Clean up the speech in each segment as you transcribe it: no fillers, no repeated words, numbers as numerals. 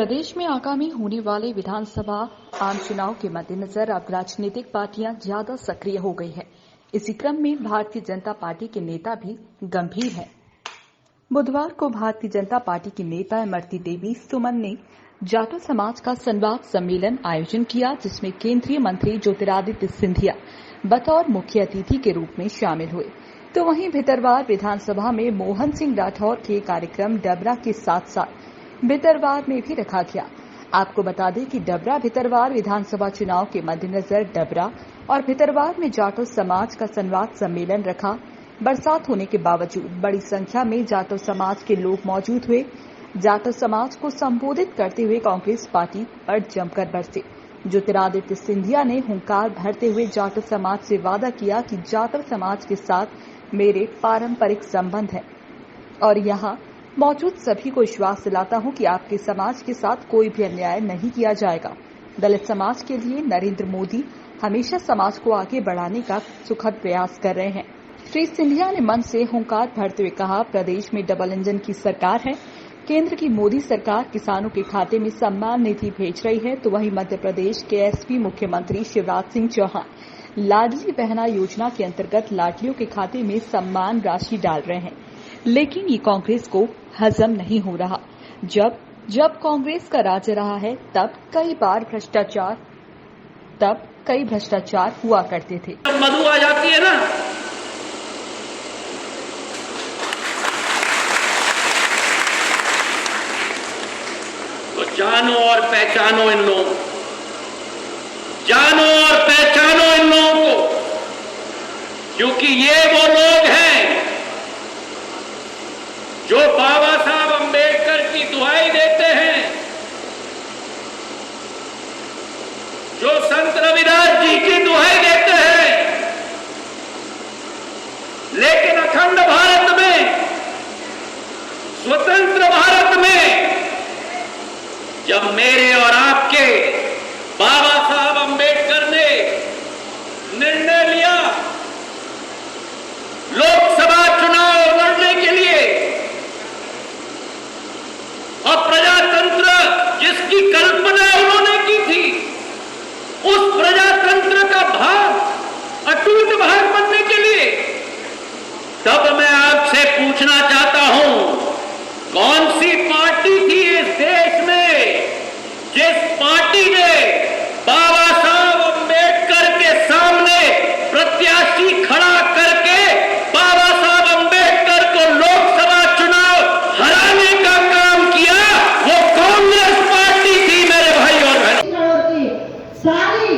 प्रदेश में आगामी होने वाले विधानसभा आम चुनाव के मद्देनजर अब राजनीतिक पार्टियां ज्यादा सक्रिय हो गई हैं। इसी क्रम में भारतीय जनता पार्टी के नेता भी गंभीर हैं। बुधवार को भारतीय जनता पार्टी की नेता इमरती देवी सुमन ने जाटो समाज का संवाद सम्मेलन आयोजन किया, जिसमें केंद्रीय मंत्री ज्योतिरादित्य सिंधिया बतौर मुख्य अतिथि के रूप में शामिल हुए। तो वहीं भितरवार विधानसभा में मोहन सिंह राठौर के कार्यक्रम डबरा के साथ साथ भितरवार में भी रखा गया। आपको बता दें कि डबरा भितरवार विधानसभा चुनाव के मद्देनजर डबरा और भितरवार में जाटो समाज का संवाद सम्मेलन रखा। बरसात होने के बावजूद बड़ी संख्या में जाटो समाज के लोग मौजूद हुए। जाटो समाज को संबोधित करते हुए कांग्रेस पार्टी पर जमकर बरसे। ज्योतिरादित्य सिंधिया ने हुंकार भरते हुए जाटो समाज से वादा किया कि जाटो समाज के साथ मेरे पारंपरिक संबंध हैं और यहाँ मौजूद सभी को विश्वास दिलाता हूं कि आपके समाज के साथ कोई भी अन्याय नहीं किया जाएगा। दलित समाज के लिए नरेंद्र मोदी हमेशा समाज को आगे बढ़ाने का सुखद प्रयास कर रहे हैं। श्री सिंधिया ने मन से हुंकार भरते हुए कहा, प्रदेश में डबल इंजन की सरकार है। केंद्र की मोदी सरकार किसानों के खाते में सम्मान निधि भेज रही है, तो वहीं मध्य प्रदेश के एसपी मुख्यमंत्री शिवराज सिंह चौहान लाडली बहना योजना के अंतर्गत लाडलियों के खाते में सम्मान राशि डाल रहे हैं, लेकिन ये कांग्रेस को हजम नहीं हो रहा। जब कांग्रेस का राज्य रहा है तब कई भ्रष्टाचार हुआ करते थे। जब मधु आ जाती है ना, तो जानो और पहचानो इन लोगों को, जानो और पहचानो इन लोगों को, क्योंकि ये वो लोग हैं जो बाबा साहब अंबेडकर की दुहाई देते हैं, जो संत रविदास जी की दुहाई देते हैं, लेकिन अखंड भारत में, स्वतंत्र भारत में जब मेरे और आपके बाबा साहब अंबेडकर ने निर्णय लिया लोकसभा चुनाव लड़ने के लिए और प्रजातंत्र जिसकी कल्पना उन्होंने की थी, उस प्रजातंत्र का भाग अटूट भाग बनने के लिए, तब मैं आपसे पूछना चाहता हूं, कौन सी पार्टी थी इस देश में जिस पार्टी ने बाबा साहब अंबेडकर के सामने प्रत्याशी खड़ा करके बाबा साहब अंबेडकर को लोकसभा चुनाव हराने का काम किया? वो कांग्रेस पार्टी थी मेरे भाई और बहन। सारी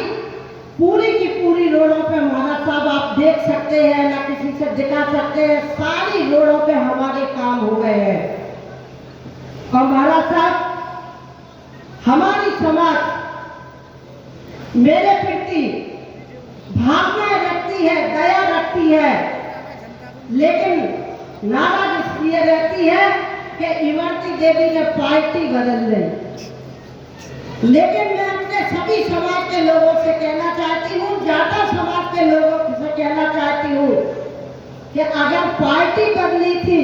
पूरी की पूरी रोडों पे महाराज साहब आप देख सकते हैं, ना किसी से दिखा सकते हैं, सारी रोडों पे हमारे काम हो गए हैं। और महाराज साहब हमारी समाज मेरे प्रति भावनाएं रखती है, दया रखती है, लेकिन नाराज इसलिए रहती है कि इमरती देवी ने पार्टी बदल ली। लेकिन मैं अपने सभी समाज के लोगों से कहना चाहती हूँ, जाटा समाज के लोगों से कहना चाहती हूँ कि अगर पार्टी बदली थी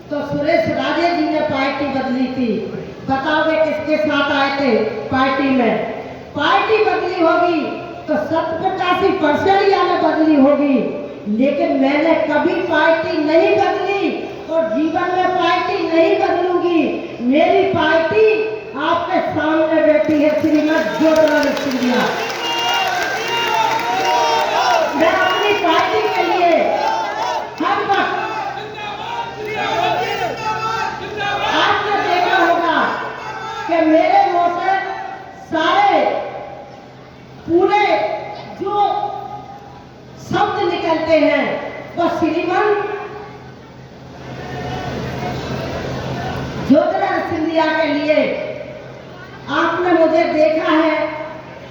तो सुरेश राजे जी ने पार्टी बदली थी। बताओगे किसके साथ आए थे पार्टी में? पार्टी बदली होगी तो 87% ने बदली होगी, लेकिन मैंने कभी पार्टी नहीं बदली और जीवन में पार्टी नहीं बदलूंगी। मेरी पार्टी आपके सामने बैठी है, श्रीमती ज्योतिरादित्य सिंधिया। मैं अपनी पार्टी के लिए हर वक्त, आपने देखा होगा कि मेरे मुंह से सारे पूरे जो शब्द निकलते हैं वो श्रीमान ज्योतिरादित्य सिंधिया के लिए। आपने मुझे देखा है,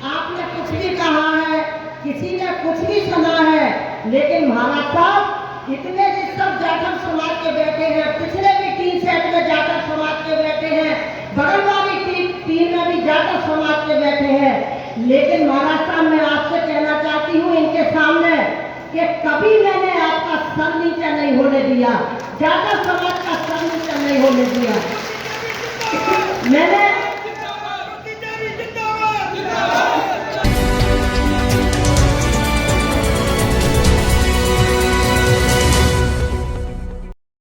आपने कुछ भी कहा है, किसी ने कुछ भी सुना है, लेकिन महाराज साहब इतने भी सब जाटव समाज के बैठे हैं, पिछले भी 3 सेट में जाटव समाज के बैठे हैं, बगल वाली 3 में भी जाटव समाज के बैठे हैं, लेकिन महाराज साहब मैं आपसे कहना चाहती हूँ इनके सामने कि कभी मैंने आपका सर नीचा नहीं होने दिया, जाटव समाज का सर नीचा नहीं होने दिया।